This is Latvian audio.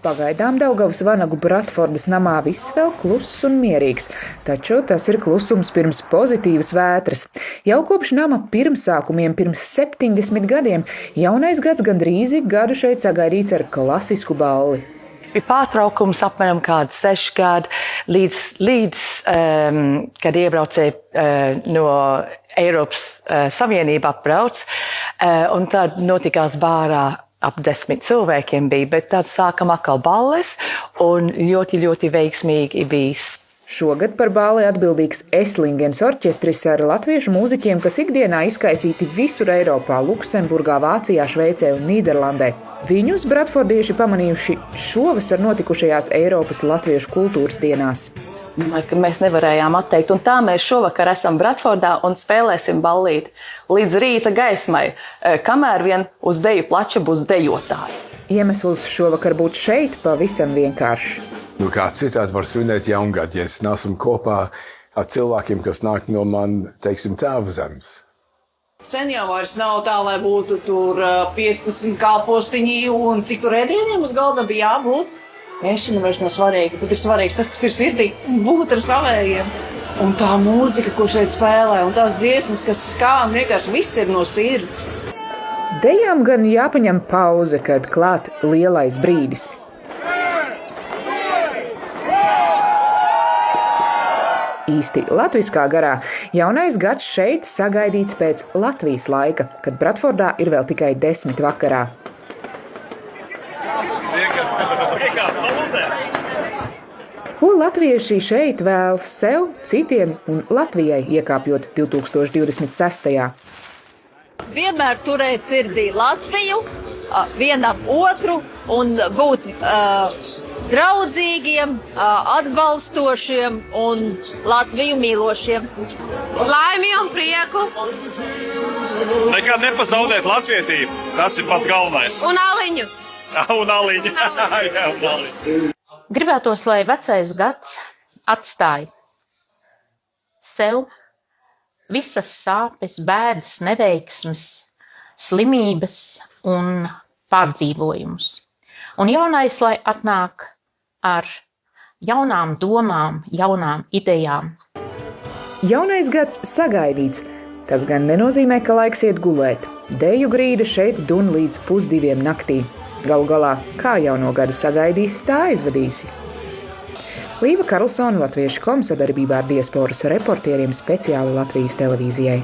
Pagaidām Daugavas vanagu Bratfordas namā viss vēl kluss un mierīgs, taču tas ir klusums pirms pozitīvas vētras. Jau kopš nama pirmsākumiem pirms 70 gadiem jaunais gads gandrīz gadu šeit sagaidīts ar klasisku balli. Bija pārtraukums apmēram kādi 6 gadi, līdz kad iebraucēji no Eiropas Savienība apbrauc, un tad notikās bārā ap 10 cilvēkiem bija, bet tad sākam atkal balles, un ļoti veiksmīgi bijis. Šogad par balli atbildīgs Eslingens orķestris ar latviešu mūziķiem, kas ikdienā izkaisīti visur Eiropā, Luksemburgā, Vācijā, Šveicē un Nīderlandē. Viņus bratfordieši pamanījuši šovasar notikušajās Eiropas latviešu kultūras dienās. Mēs nevarējām atteikt, un tā mēs šovakar esam Bratfordā un spēlēsim ballīti līdz rīta gaismai, kamēr vien uz deju plača būs dejotāji. Iemesls šovakar būt šeit pavisam vienkāršs. Kā citādi var svinēt jaungadu, ja es nesmu kopā ar cilvēkiem, kas nāk no man, teiksim, tēva zemes. Sen jau vairs nav tā, lai būtu tur 15 kalpostiņi un cik tur ēdieniem uz galda bija jābūt. Ēšana vairs nav svarīga, bet ir svarīgs tas, kas ir sirdī, būt ar savējiem. Un tā mūzika, ko šeit spēlē, un tās dziesmas, kas skan, vienkārši viss ir no sirds. Dejām gan jāpaņem pauze, kad klāt lielais brīdis. Īsti latviskā garā jaunais gads šeit sagaidīts pēc Latvijas laika, kad Bratfordā ir vēl tikai 10 vakarā. Ko latvieši šeit vēl sev, citiem un Latvijai iekāpjot 2026. Vienmēr turēt sirdī Latviju, vienam otru un būt draudzīgiem, atbalstošiem un Latviju mīlošiem. Laimi un prieku! Nekad nepazaudēt latvietību, tas ir pats galvenais. Un aliņu! Un aliņu! Gribētos, lai vecais gads atstāja sev visas sāpes, bēdas, neveiksmes, slimības un pārdzīvojumus. Un jaunais, lai atnāk ar jaunām domām, jaunām idejām. Jaunais gads sagaidīts. Tas gan nenozīmē, ka laiks iet gulēt. Deju grīda šeit dun līdz 1:30 naktī. Galu galā, kā jauno gadu sagaidīsi, tā aizvadīsi. Līva Karlsone, Latviešu.com sadarbībā ar diasporas reportieriem speciāli Latvijas televīzijai.